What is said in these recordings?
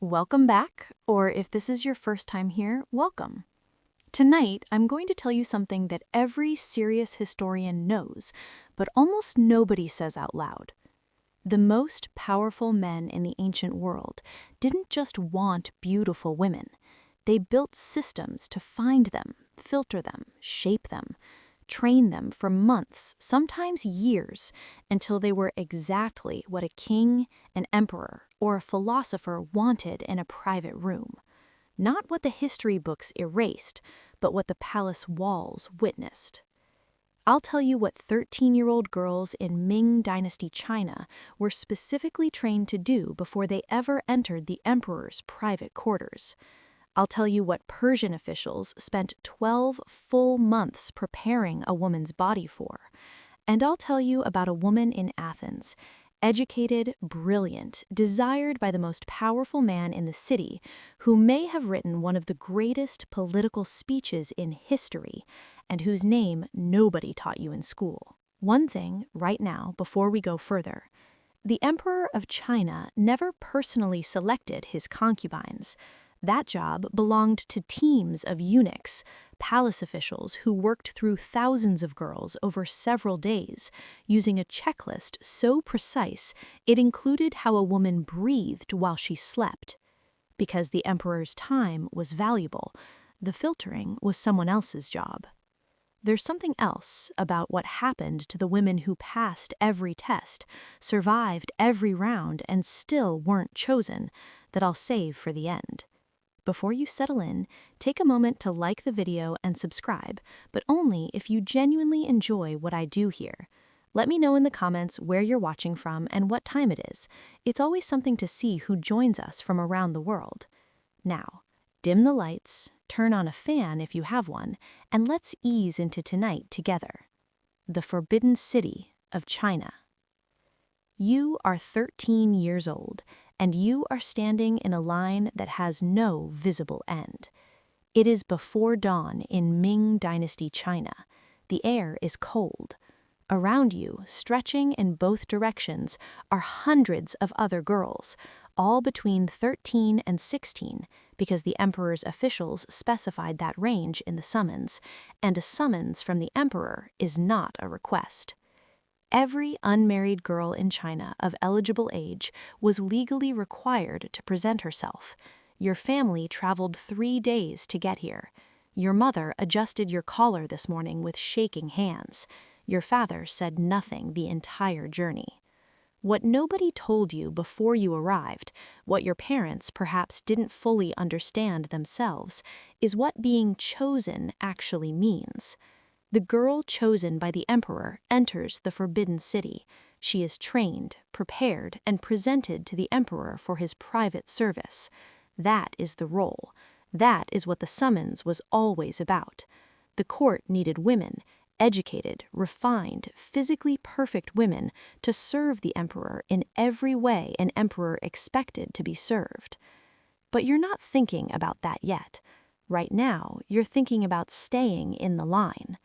Welcome back, or if this is your first time here, welcome. Tonight, I'm going to tell you something that every serious historian knows, but almost nobody says out loud. The most powerful men in the ancient world didn't just want beautiful women. They built systems to find them, filter them, shape them, train them for months, sometimes years, until they were exactly what a king, an emperor, or a philosopher wanted in a private room. Not what the history books erased, but what the palace walls witnessed. I'll tell you what 13-year-old girls in Ming Dynasty China were specifically trained to do before they ever entered the emperor's private quarters. I'll tell you what Persian officials spent 12 full months preparing a woman's body for. And I'll tell you about a woman in Athens, educated, brilliant, desired by the most powerful man in the city, who may have written one of the greatest political speeches in history, and whose name nobody taught you in school. One thing, right now, before we go further. The Emperor of China never personally selected his concubines. That job belonged to teams of eunuchs, palace officials who worked through thousands of girls over several days, using a checklist so precise it included how a woman breathed while she slept. Because the emperor's time was valuable, the filtering was someone else's job. There's something else about what happened to the women who passed every test, survived every round, and still weren't chosen that I'll save for the end. Before you settle in, take a moment to like the video and subscribe, but only if you genuinely enjoy what I do here. Let me know in the comments where you're watching from and what time it is. It's always something to see who joins us from around the world. Now, dim the lights, turn on a fan if you have one, and let's ease into tonight together. The Forbidden City of China. You are 13 years old, and you are standing in a line that has no visible end. It is before dawn in Ming Dynasty China. The air is cold. Around you, stretching in both directions, are hundreds of other girls, all between 13 and 16, because the emperor's officials specified that range in the summons, and a summons from the emperor is not a request. Every unmarried girl in China of eligible age was legally required to present herself. Your family traveled 3 days to get here. Your mother adjusted your collar this morning with shaking hands. Your father said nothing the entire journey. What nobody told you before you arrived, what your parents perhaps didn't fully understand themselves, is what being chosen actually means. The girl chosen by the emperor enters the Forbidden City. She is trained, prepared, and presented to the emperor for his private service. That is the role. That is what the summons was always about. The court needed women, educated, refined, physically perfect women, to serve the emperor in every way an emperor expected to be served. But you're not thinking about that yet. Right now, you're thinking about staying in the line.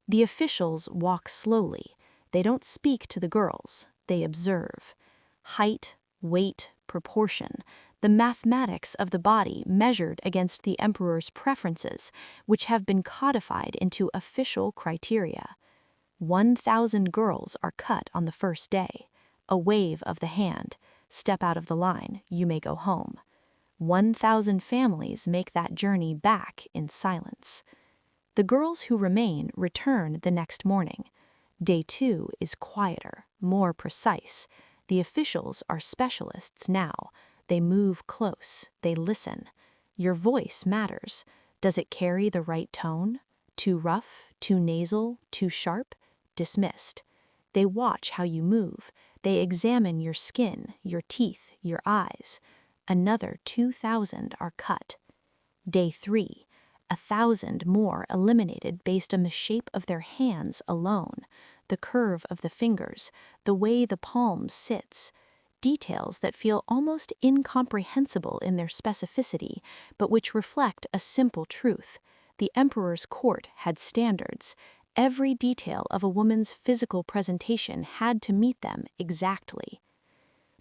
The officials walk slowly. They don't speak to the girls. They observe. Height, weight, proportion, the mathematics of the body measured against the emperor's preferences, which have been codified into official criteria. 1,000 girls are cut on the first day. A wave of the hand. Step out of the line. You may go home. 1,000 families make that journey back in silence. The girls who remain return the next morning. Day 2 is quieter, more precise. The officials are specialists now. They move close. They listen. Your voice matters. Does it carry the right tone? Too rough? Too nasal? Too sharp? Dismissed. They watch how you move. They examine your skin, your teeth, your eyes. Another 2,000 are cut. Day 3. 1,000 more eliminated based on the shape of their hands alone, the curve of the fingers, the way the palm sits, details that feel almost incomprehensible in their specificity, but which reflect a simple truth. The emperor's court had standards. Every detail of a woman's physical presentation had to meet them exactly.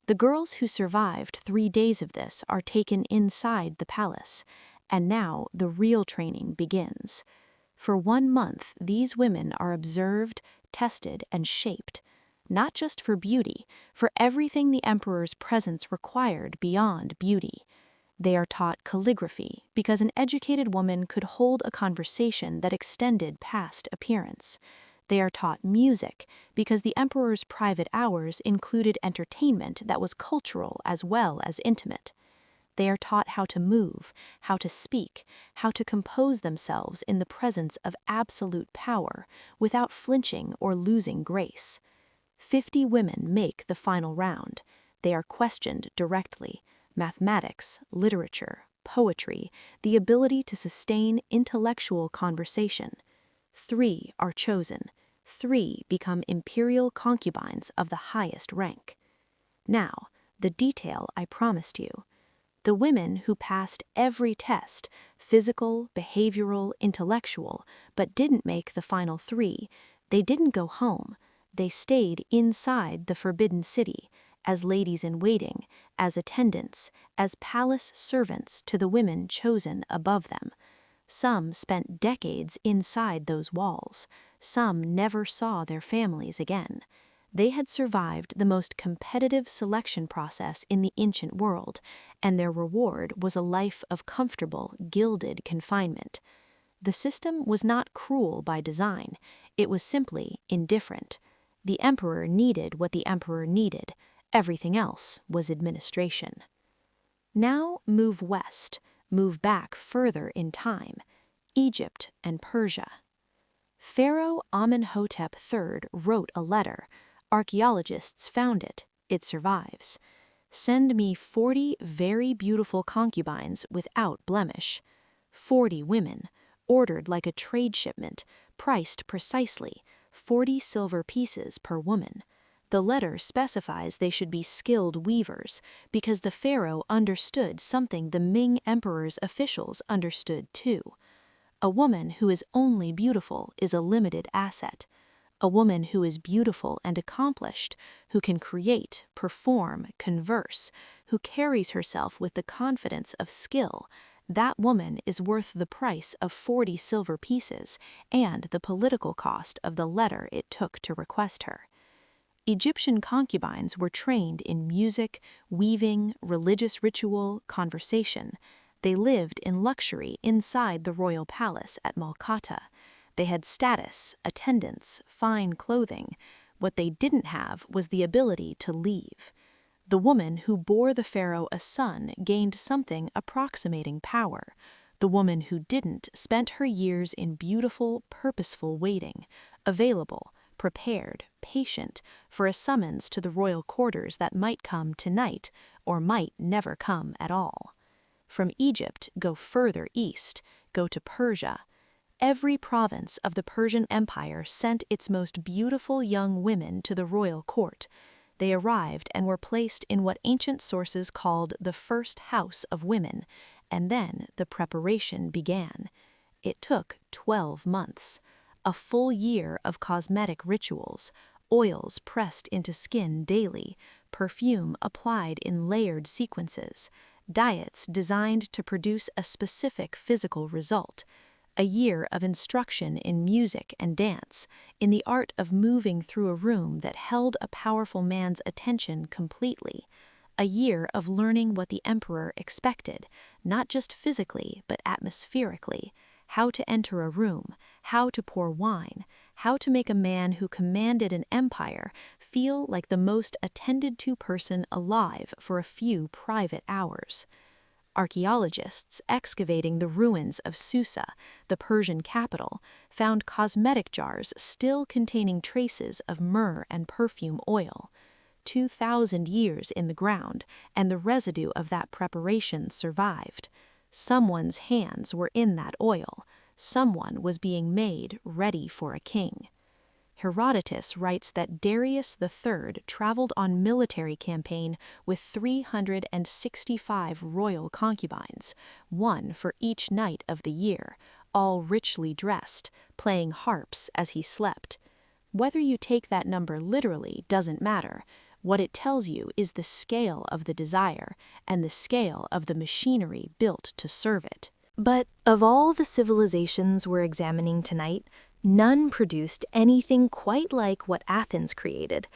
The girls who survived 3 days of this are taken inside the palace, and now the real training begins. For 1 month, these women are observed, tested, and shaped, not just for beauty, for everything the emperor's presence required beyond beauty. They are taught calligraphy because an educated woman could hold a conversation that extended past appearance. They are taught music because the emperor's private hours included entertainment that was cultural as well as intimate. They are taught how to move, how to speak, how to compose themselves in the presence of absolute power without flinching or losing grace. 50 women make the final round. They are questioned directly. Mathematics, literature, poetry, the ability to sustain intellectual conversation. 3 are chosen. 3 become imperial concubines of the highest rank. Now, the detail I promised you. The women who passed every test, physical, behavioral, intellectual, but didn't make the final 3, they didn't go home. They stayed inside the Forbidden City, as ladies-in-waiting, as attendants, as palace servants to the women chosen above them. Some spent decades inside those walls. Some never saw their families again. They had survived the most competitive selection process in the ancient world, and their reward was a life of comfortable, gilded confinement. The system was not cruel by design. It was simply indifferent. The emperor needed what the emperor needed. Everything else was administration. Now move west, move back further in time, Egypt and Persia. Pharaoh Amenhotep III wrote a letter. Archaeologists found it. It survives. Send me 40 very beautiful concubines without blemish. 40 women, ordered like a trade shipment, priced precisely, 40 silver pieces per woman. The letter specifies they should be skilled weavers, because the pharaoh understood something the Ming emperor's officials understood too. A woman who is only beautiful is a limited asset. A woman who is beautiful and accomplished, who can create, perform, converse, who carries herself with the confidence of skill, that woman is worth the price of 40 silver pieces and the political cost of the letter it took to request her. Egyptian concubines were trained in music, weaving, religious ritual, conversation. They lived in luxury inside the royal palace at Malkata. They had status, attendance, fine clothing. What they didn't have was the ability to leave. The woman who bore the pharaoh a son gained something approximating power. The woman who didn't spent her years in beautiful, purposeful waiting, available, prepared, patient, for a summons to the royal quarters that might come tonight or might never come at all. From Egypt, go further east, go to Persia. Every province of the Persian Empire sent its most beautiful young women to the royal court. They arrived and were placed in what ancient sources called the first house of women, and then the preparation began. It took 12 months. A full year of cosmetic rituals, oils pressed into skin daily, perfume applied in layered sequences, diets designed to produce a specific physical result, a year of instruction in music and dance, in the art of moving through a room that held a powerful man's attention completely, a year of learning what the emperor expected, not just physically but atmospherically, how to enter a room, how to pour wine, how to make a man who commanded an empire feel like the most attended-to person alive for a few private hours. Archaeologists excavating the ruins of Susa, the Persian capital, found cosmetic jars still containing traces of myrrh and perfume oil. 2,000 years in the ground, and the residue of that preparation survived. Someone's hands were in that oil. Someone was being made ready for a king. Herodotus writes that Darius III traveled on military campaign with 365 royal concubines, one for each night of the year, all richly dressed, playing harps as he slept. Whether you take that number literally doesn't matter. What it tells you is the scale of the desire and the scale of the machinery built to serve it. But of all the civilizations we're examining tonight, none produced anything quite like what Athens created.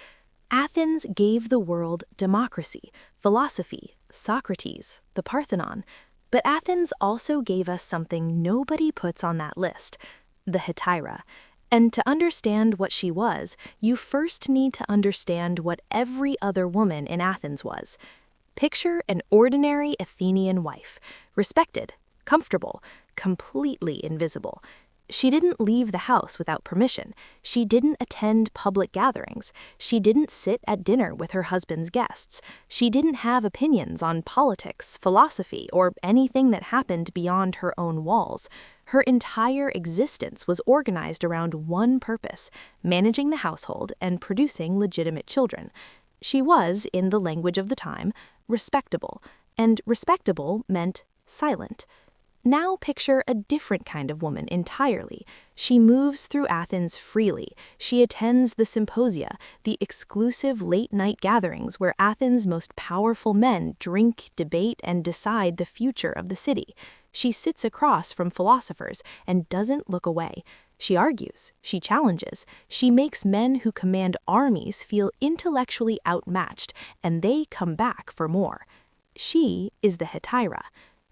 Athens gave the world democracy, philosophy, Socrates, the Parthenon. But Athens also gave us something nobody puts on that list, the Hetaira. And to understand what she was, you first need to understand what every other woman in Athens was. Picture an ordinary Athenian wife, respected, comfortable, completely invisible. She didn't leave the house without permission. She didn't attend public gatherings. She didn't sit at dinner with her husband's guests. She didn't have opinions on politics, philosophy, or anything that happened beyond her own walls. Her entire existence was organized around one purpose: managing the household and producing legitimate children. She was, in the language of the time, respectable, and respectable meant silent. Now picture a different kind of woman entirely. She moves through Athens freely. She attends the symposia, the exclusive late-night gatherings where Athens' most powerful men drink, debate, and decide the future of the city. She sits across from philosophers and doesn't look away. She argues, she challenges, she makes men who command armies feel intellectually outmatched, and they come back for more. She is the Hetaira.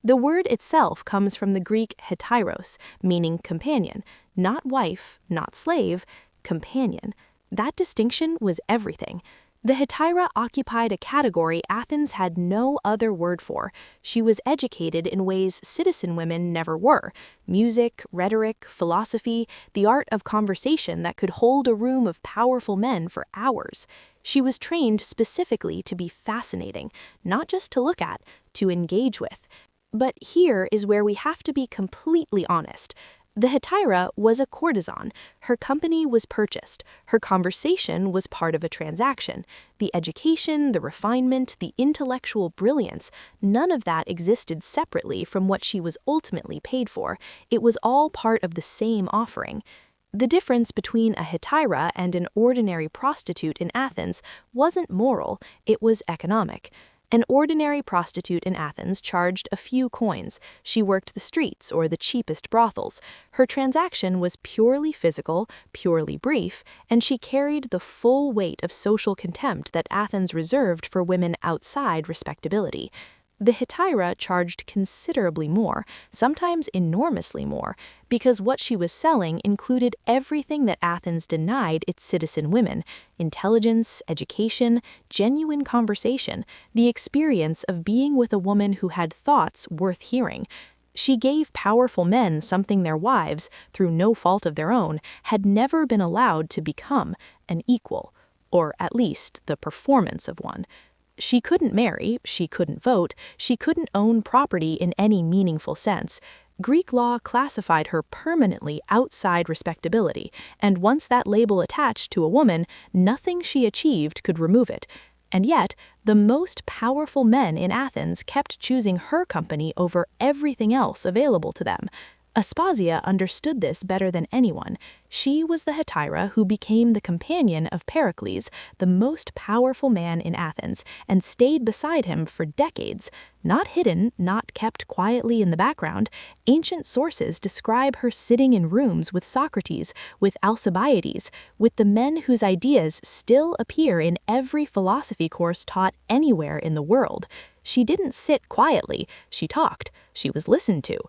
The word itself comes from the Greek hetairos, meaning companion, not wife, not slave, companion. That distinction was everything. The Hetaira occupied a category Athens had no other word for. She was educated in ways citizen women never were: music, rhetoric, philosophy, the art of conversation that could hold a room of powerful men for hours. She was trained specifically to be fascinating, not just to look at, to engage with. But here is where we have to be completely honest. The Hetaira was a courtesan. Her company was purchased. Her conversation was part of a transaction. The education, the refinement, the intellectual brilliance, none of that existed separately from what she was ultimately paid for. It was all part of the same offering. The difference between a Hetaira and an ordinary prostitute in Athens wasn't moral, it was economic. An ordinary prostitute in Athens charged a few coins. She worked the streets or the cheapest brothels. Her transaction was purely physical, purely brief, and she carried the full weight of social contempt that Athens reserved for women outside respectability. The Hetaira charged considerably more, sometimes enormously more, because what she was selling included everything that Athens denied its citizen women: intelligence, education, genuine conversation, the experience of being with a woman who had thoughts worth hearing. She gave powerful men something their wives, through no fault of their own, had never been allowed to become: an equal, or at least the performance of one. She couldn't marry, she couldn't vote, she couldn't own property in any meaningful sense. Greek law classified her permanently outside respectability, and once that label attached to a woman, nothing she achieved could remove it. And yet, the most powerful men in Athens kept choosing her company over everything else available to them. Aspasia understood this better than anyone. She was the Hetaira who became the companion of Pericles, the most powerful man in Athens, and stayed beside him for decades. Not hidden, not kept quietly in the background. Ancient sources describe her sitting in rooms with Socrates, with Alcibiades, with the men whose ideas still appear in every philosophy course taught anywhere in the world. She didn't sit quietly, she talked, she was listened to.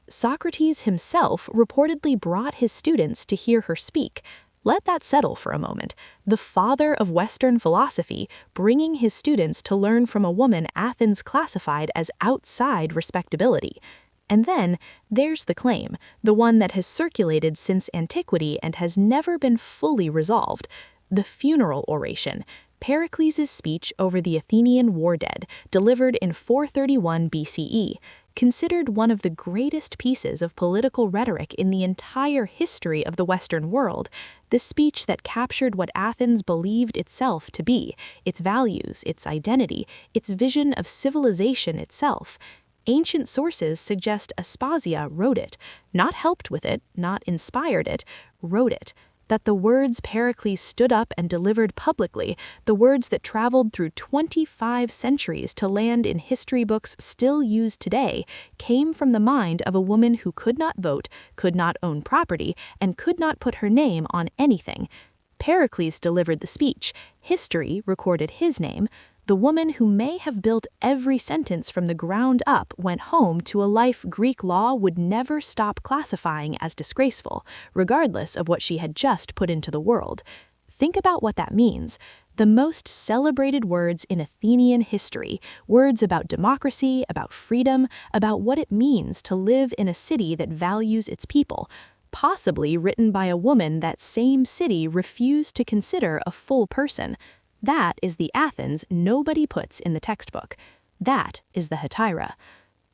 Socrates himself reportedly brought his students to hear her speak. Let that settle for a moment. The father of Western philosophy bringing his students to learn from a woman Athens classified as outside respectability. And then there's the claim, the one that has circulated since antiquity and has never been fully resolved: the funeral oration. Pericles' speech over the Athenian war dead, delivered in 431 BCE, considered one of the greatest pieces of political rhetoric in the entire history of the Western world, the speech that captured what Athens believed itself to be, its values, its identity, its vision of civilization itself. Ancient sources suggest Aspasia wrote it, not helped with it, not inspired it, wrote it. that the words Pericles stood up and delivered publicly, the words that traveled through 25 centuries to land in history books still used today, came from the mind of a woman who could not vote, could not own property, and could not put her name on anything. Pericles delivered the speech. History recorded his name. The woman who may have built every sentence from the ground up went home to a life Greek law would never stop classifying as disgraceful, regardless of what she had just put into the world. Think about what that means. The most celebrated words in Athenian history, words about democracy, about freedom, about what it means to live in a city that values its people, possibly written by a woman that same city refused to consider a full person. That is the Athens nobody puts in the textbook. That is the Hetaira.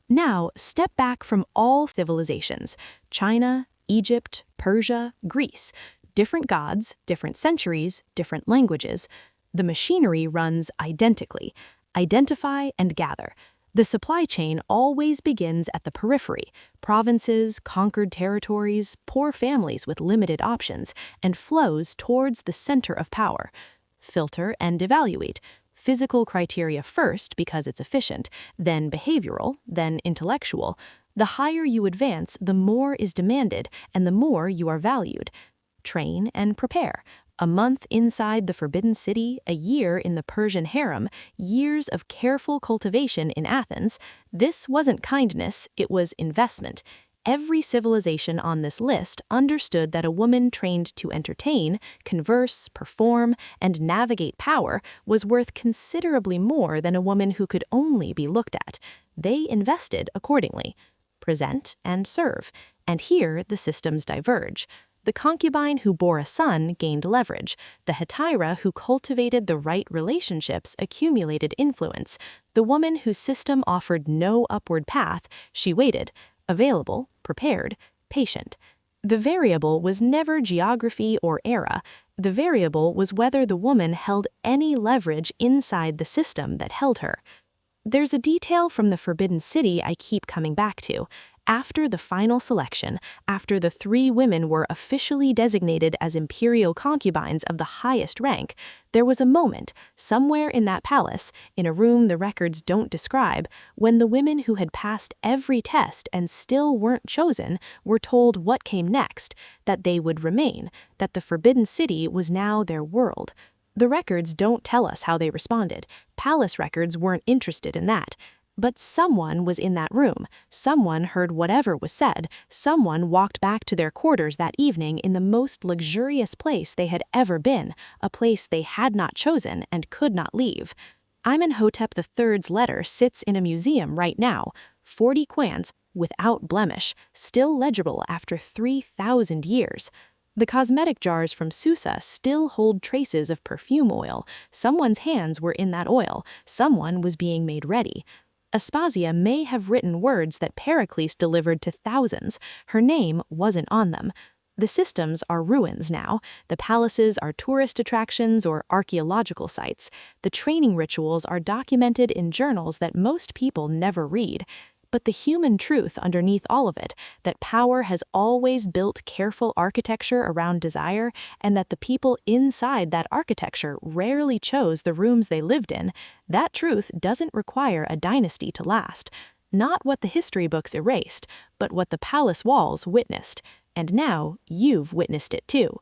Now, step back from all civilizations: China, Egypt, Persia, Greece. Different gods, different centuries, different languages. The machinery runs identically. Identify and gather. The supply chain always begins at the periphery: provinces, conquered territories, poor families with limited options, and flows towards the center of power. Filter and evaluate. Physical criteria first because it's efficient, then behavioral, then intellectual. The higher you advance, the more is demanded, and the more you are valued. Train and prepare. A month inside the Forbidden City, a year in the Persian harem, years of careful cultivation in Athens. This wasn't kindness, it was investment. Every civilization on this list understood that a woman trained to entertain, converse, perform, and navigate power was worth considerably more than a woman who could only be looked at. They invested accordingly. Present and serve. And here the systems diverge. The concubine who bore a son gained leverage. The hetaira who cultivated the right relationships accumulated influence. The woman whose system offered no upward path, she waited. Available, prepared, patient. The variable was never geography or era. The variable was whether the woman held any leverage inside the system that held her. There's a detail from the Forbidden City I keep coming back to. After the final selection, after the 3 women were officially designated as imperial concubines of the highest rank, there was a moment, somewhere in that palace, in a room the records don't describe, when the women who had passed every test and still weren't chosen were told what came next, that they would remain, that the Forbidden City was now their world. The records don't tell us how they responded. Palace records weren't interested in that. But someone was in that room, someone heard whatever was said, someone walked back to their quarters that evening in the most luxurious place they had ever been, a place they had not chosen and could not leave. Amenhotep III's letter sits in a museum right now, 40 quants, without blemish, still legible after 3,000 years. The cosmetic jars from Susa still hold traces of perfume oil. Someone's hands were in that oil, someone was being made ready. Aspasia may have written words that Pericles delivered to thousands. Her name wasn't on them. The systems are ruins now. The palaces are tourist attractions or archaeological sites. The training rituals are documented in journals that most people never read. But the human truth underneath all of it, that power has always built careful architecture around desire, and that the people inside that architecture rarely chose the rooms they lived in, that truth doesn't require a dynasty to last. Not what the history books erased, but what the palace walls witnessed. And now you've witnessed it too.